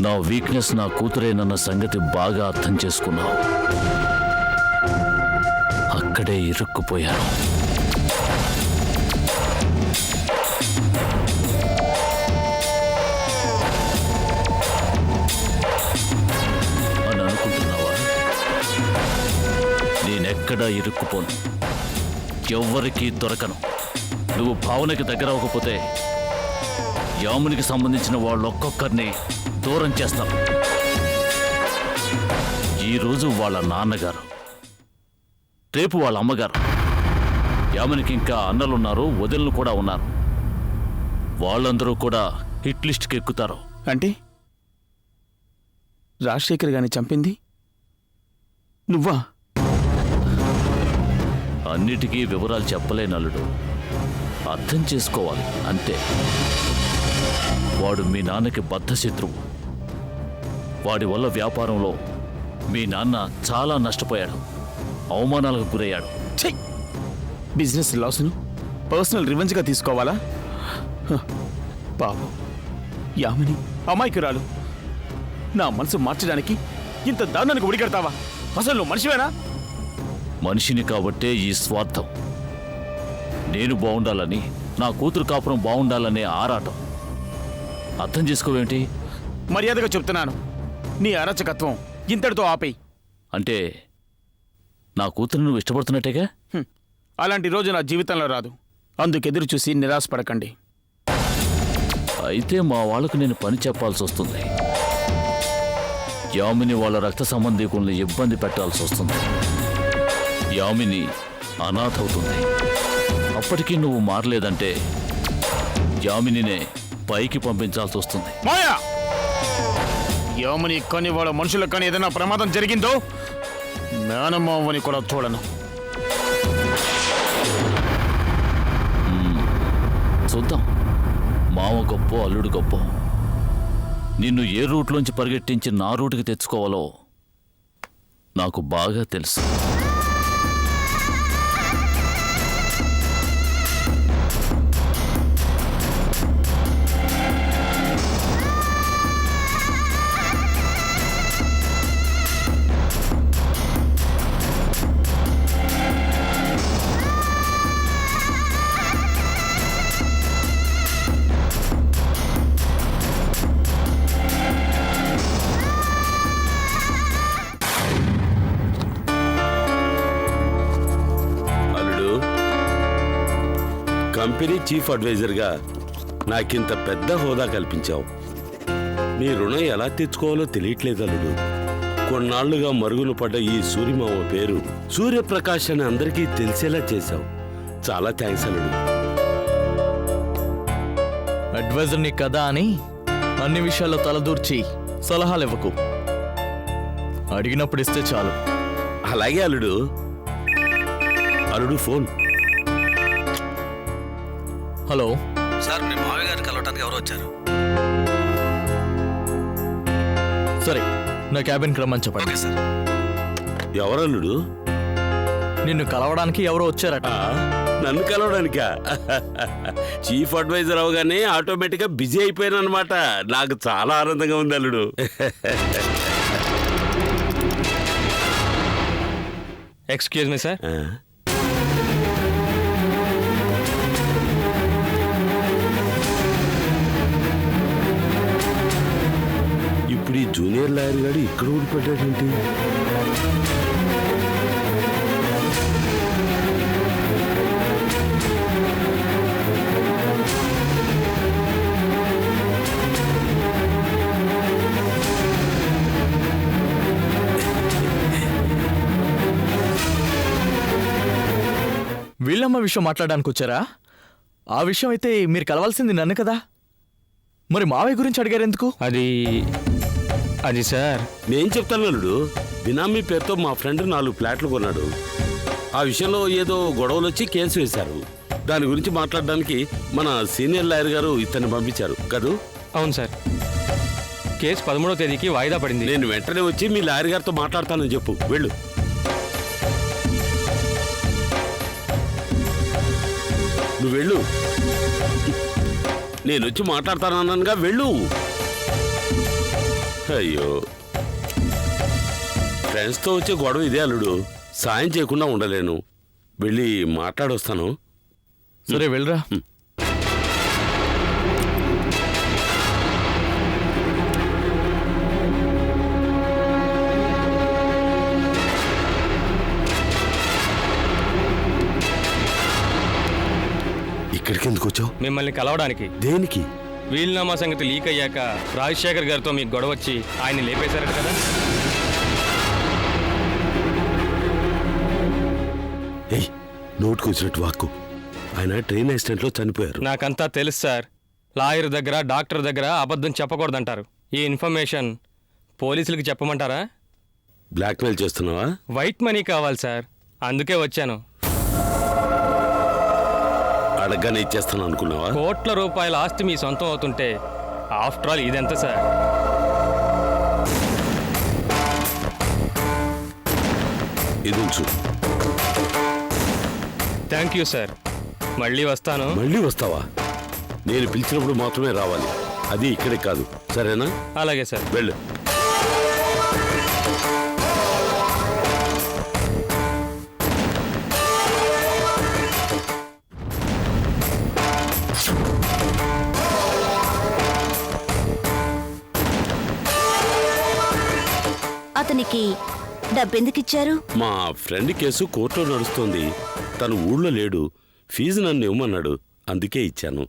నా వీక్నెస్ నా కూతురేనన్న సంగతి బాగా అర్థం చేసుకున్నావు. అక్కడే ఇరుక్కుపోయాను. అని అనుకుంటున్నావా? నేనెక్కడా ఇరుక్కుపోను, ఎవ్వరికీ దొరకను. నువ్వు భావనకి దగ్గర అవ్వకపోతే యామునికి సంబంధించిన వాళ్ళు ఒక్కొక్కరిని దూరం చేస్తాం. ఈరోజు వాళ్ళ నాన్నగారు, రేపు వాళ్ళ అమ్మగారు. యామునికి ఇంకా అన్నలున్నారు, వదినలు కూడా ఉన్నారు. వాళ్ళందరూ కూడా హిట్ లిస్ట్కి ఎక్కుతారు. అంటే రాజశేఖర్ గారిని చంపింది నువ్వా? అన్నిటికీ వివరాలు చెప్పలేనల్లుడు, అర్థం చేసుకోవాలి అంతే. వాడు మీ నాన్నకి బద్ధశత్రువు. వాడి వల్ల వ్యాపారంలో మీ నాన్న చాలా నష్టపోయాడు, అవమానాలకు గురయ్యాడు. బిజినెస్ లాస్ను పర్సనల్ రివెంజ్గా తీసుకోవాలా? పాపం యామిని అమాయకురాలు. నా మనసు మార్చడానికి ఇంత దారుణానికి ఉడిగడతావా? అసలు నువ్వు మనిషివేనా? మనిషిని కాబట్టే ఈ స్వార్థం. నేను బాగుండాలని, నా కూతురు కాపురం బాగుండాలనే ఆరాటం. అర్థం చేసుకోవేంటి? మర్యాదగా చెప్తున్నాను, నీ అరాచకత్వం ఇంతటితో ఆపేయి. అంటే నా కూతురు నువ్వు ఇష్టపడుతున్నట్టేగా? అలాంటి రోజు నా జీవితంలో రాదు. అందుకెదురు చూసి నిరాశపడకండి. అయితే మా వాళ్ళకు నేను పని చెప్పాల్సి వస్తుంది. యామిని వాళ్ళ రక్త సంబంధీకుల్ని ఇబ్బంది పెట్టాల్సి వస్తుంది. యామిని అనాథ అవుతుంది. అప్పటికీ నువ్వు మారలేదంటే యామినినే పైకి పంపించాల్సి వస్తుంది. మాయా! యామిని కానీ వాళ్ళ మనుషులకు కానీ ఏదైనా ప్రమాదం జరిగిందో మేనమావని కూడా చూడను. చూద్దాం, మామ గొప్ప అల్లుడు గొప్ప. నిన్ను ఏ రూట్లోంచి పరిగెట్టించి నా రూటుకి తెచ్చుకోవాలో నాకు బాగా తెలుసు. కంపెనీ చీఫ్ అడ్వైజర్గా నాకింత పెద్ద హోదా కల్పించావు. నీ రుణం ఎలా తెచ్చుకోవాలో తెలియట్లేదు అల్లుడు. కొన్నాళ్లుగా మరుగున పడ్డ ఈ సూర్యమామ పేరు సూర్యప్రకాష్ అని అందరికీ తెలిసేలా చేశావు. చాలా థ్యాంక్స్ అల్లుడు. అడ్వైజర్ని కదా అని అన్ని విషయాల్లో తలదూర్చి సలహాలు ఇవ్వకు. అడిగినప్పుడు ఇస్తే చాలు. అలాగే అల్లుడు. అల్లుడు ఫోన్. హలో సార్, మీ మావయ్య గారిని కలవటానికి ఎవరు వచ్చారు? సరే, నా క్యాబిన్కి రమ్మని చెప్పండి. Okay sir. ఎవరల్లుడు? నిన్ను కలవడానికి ఎవరో వచ్చారట. నన్ను కలవడానికా? చీఫ్ అడ్వైజర్ అవగానే ఆటోమేటిక్గా బిజీ అయిపోయాను అనమాట. నాకు చాలా ఆనందంగా ఉంది అల్లుడు. Excuse me sir. ఇప్పుడు ఈ జూనియర్ లాయర్ గారు ఇక్కడ ఊడిపడ్డాడేంటి? వీళ్ళమ్మ విషయం మాట్లాడడానికి వచ్చారా? ఆ విషయం అయితే మీరు కలవాల్సింది నన్ను కదా. మరి మావయ్య గురించి అడిగారు ఎందుకు? అది సార్, నేను చెప్తాను అల్లుడు. బినామీ పేరుతో మా ఫ్రెండ్ 4 ఫ్లాట్లు కొన్నాడు. ఆ విషయంలో ఏదో గొడవలు వచ్చి కేసు వేశారు. దాని గురించి మాట్లాడడానికి మన సీనియర్ లాయర్ గారు ఇతన్ని పంపించారు కదూ? అవును సార్. కేసు 13వ తేదీకి వాయిదా పడింది. నేను వెంటనే వచ్చి మీ లాయర్ గారితో మాట్లాడతానని చెప్పు. వెళ్ళు. నువ్వు వెళ్ళు. నేను వచ్చి మాట్లాడతానన్నానుగా, వెళ్ళు. అయ్యో, ఫ్రెండ్స్తో వచ్చే గొడవ ఇదే అల్లుడు. సాయం చేయకుండా ఉండలేను. వెళ్ళి మాట్లాడొస్తాను. సరే వెళ్ళరా. ఇక్కడికి ఎందుకు వచ్చావు? మిమ్మల్ని కలవడానికి. దేనికి? వీలునామా సంగతి లీక్ అయ్యాక రాజశేఖర్ గారితో మీకు గొడవ వచ్చి ఆయన్ని లేపేశారట కదా. ఏయ్, నోటుకు వచ్చినట్టు వాక్కు. ఆయన ట్రైన్ యాక్సిడెంట్లో చనిపోయారు. నాకంతా తెలుసు సార్. లాయర్ దగ్గర డాక్టర్ దగ్గర అబద్ధం చెప్పకూడదంటారు. ఈ ఇన్ఫర్మేషన్ పోలీసులకు చెప్పమంటారా? బ్లాక్మెయిల్ చేస్తున్నావా? వైట్ మనీ కావాలి సార్, అందుకే వచ్చాను. అడగ్గానే ఇచ్చేస్తాను అనుకున్నావా? కోట్ల రూపాయల ఆస్తి మీ సొంతం అవుతుంటే ఆఫ్టర్ ఆల్ ఇదెంత సార్? ఇది ఉంచు. థ్యాంక్ యూ సార్, మళ్ళీ వస్తాను. మళ్ళీ వస్తావా? నేను పిలిచినప్పుడు మాత్రమే రావాలి. అది ఇక్కడే కాదు, సరేనా? అలాగే సార్. వెళ్ళు. అతనికి డబ్బెందుకిచ్చారు? మా ఫ్రెండ్ కేసు కోర్టులో నడుస్తోంది. తను ఊళ్ళో లేడు. ఫీజు నన్ను ఇవ్వమన్నాడు, అందుకే ఇచ్చాను.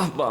అబ్బా,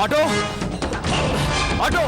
ఆటో ఆటో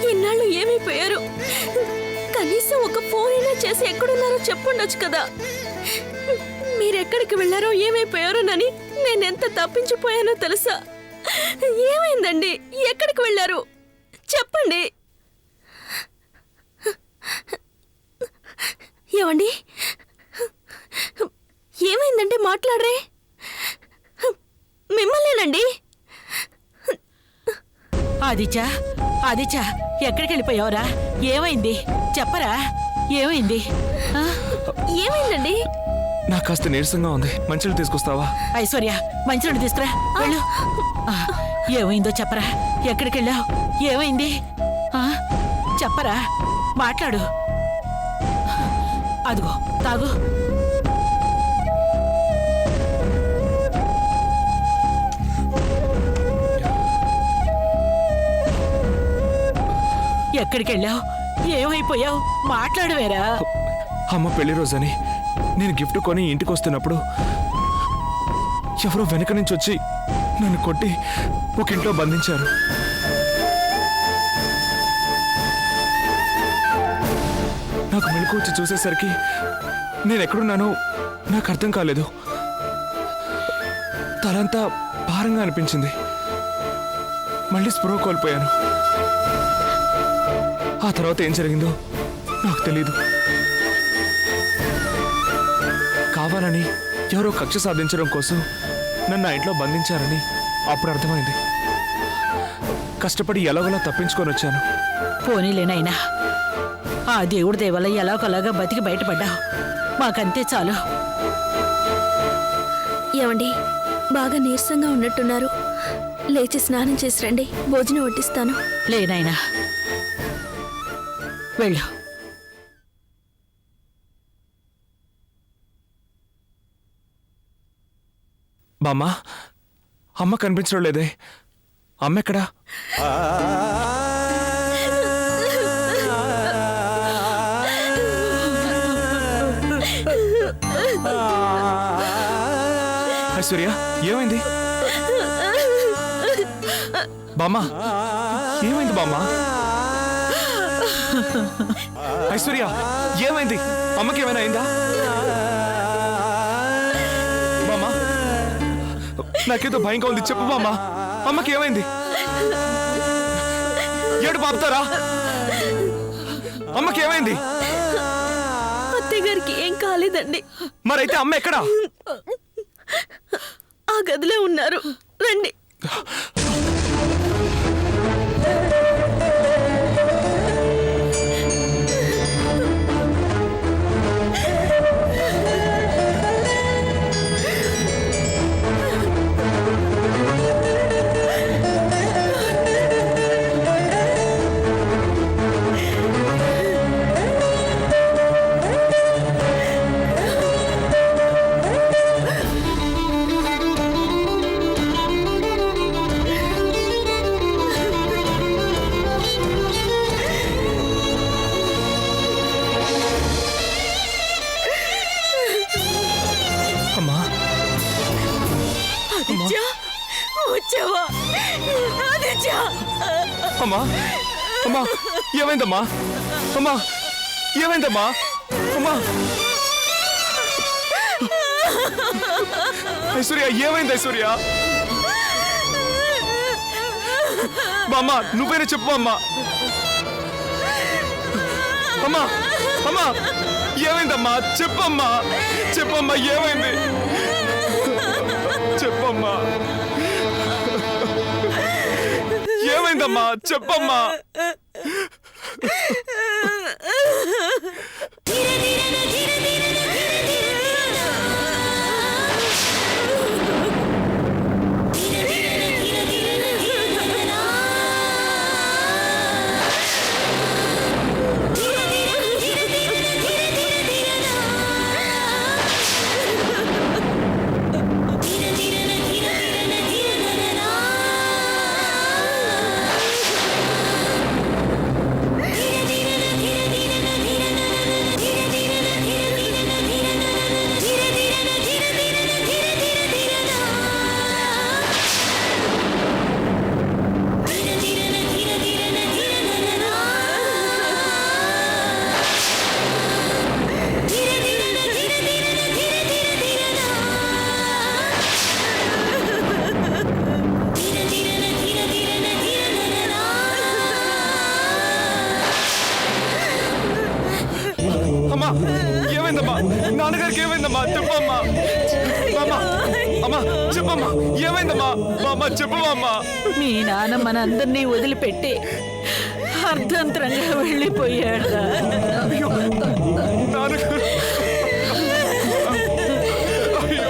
ఇన్నాళ్ళు ఏమైపోయారు? కనీసం ఒక ఫోన్ అయినా చేసి ఎక్కడున్నారో చెప్పుండొచ్చు కదా. మీరెక్కడికి వెళ్ళారో ఏమైపోయారోనని నేనెంత తప్పించిపోయానో తెలుసా? ఏమైందండి? ఎక్కడికి వెళ్ళారు చెప్పండి. ఏమండి, ఏమైందంటే మాట్లాడరే? మిమ్మల్నేనండి. ఆదిత్య, ఆదిత్య, ఎక్కడికి వెళ్ళిపోయావురా? ఏమైంది చెప్పరా? ఏమైంది? ఏమైందండి? నాకు కాస్త నీరసంగా ఉంది, మంచిలు తీసుకొస్తావా? ఐశ్వర్య, మంచినీళ్ళు తీసుకురా, వెళ్ళు. ఏమైందో చెప్పరా? ఎక్కడికి వెళ్ళావు? ఏమైంది చెప్పరా? మాట్లాడు. అదిగో తాగు. ఎక్కడికి వెళ్ళావు? ఏమైపోయావు? మాట్లాడవేరా? అమ్మ పెళ్లి రోజని నేను గిఫ్ట్ కొని ఇంటికి వస్తున్నప్పుడు ఎవరో వెనక నుంచి వచ్చి నన్ను కొట్టి ఒక ఇంట్లో బంధించారు. నాకు మెలకు వచ్చి చూసేసరికి నేను ఎక్కడున్నానో నాకు అర్థం కాలేదు. తలంతా భారంగా అనిపించింది. మళ్ళీ స్పృహ కోల్పోయాను. ఆ తర్వాత ఏం జరిగిందో నాకు తెలీదు. కావాలని ఎవరో కక్ష సాధించడం కోసం నన్ను ఆ ఇంట్లో బంధించారని అప్పుడు అర్థమైంది. కష్టపడి ఎలాగోలా తప్పించుకొని వచ్చాను. పోనీలేనైనా ఆ దేవుడి దేవల్ల ఎలాగోలాగా బతికి బయటపడ్డావు. మాకంతే చాలు. ఏమండి, బాగా నీరసంగా ఉన్నట్టున్నారు. లేచి స్నానం చేసి రండి, భోజనం వడ్డిస్తాను. లేనైనా వెళ్ళు. బామ్మా, అమ్మ కనిపించడం లేదే. అమ్మ ఎక్కడా? ఐశ్వర్య, ఏమైంది? బామ్మా, ఏమైంది బామ్మా? ఐశ్వర్య, ఏమైంది? అమ్మకి ఏమైనా అయిందా? బామ్మా, నాకేదో భయంగా ఉంది, చెప్పు బామ్మా. అమ్మకి ఏమైంది? ఏడు పాపుతారా? అమ్మకి ఏమైంది? అత్తయ్య గారికి ఏం కాలేదండి. మరైతే అమ్మ ఎక్కడా? ఆ గదిలో ఉన్నారు, రండి. అమ్మా అమ్మా ఏమైందమ్మా అమ్మా ఏమైందమ్మా అమ్మా ఐశ్వర్య ఏమైంది ఐశ్వర్య అమ్మ నువ్వేనా చెప్పు అమ్మా అమ్మా అమ్మా ఏమైందమ్మా చెప్పమ్మా చెప్పమ్మా ఏమైంది చెప్పమ్మా ఏమైందమ్మా చెప్పమ్మా అమ్మా ఏమైందమ్మా నాన్నగారికి ఏమైందమ్మా చెప్పమ్మా అమ్మా అమ్మా చెప్పమ్మా ఏమైందమ్మా అమ్మా చెప్పమ్మా మీ నాన్న మనందరినీ వదిలిపెట్టి అర్ధంతరంగా వెళ్ళిపోయాడు. నాన్నగారు అయ్యో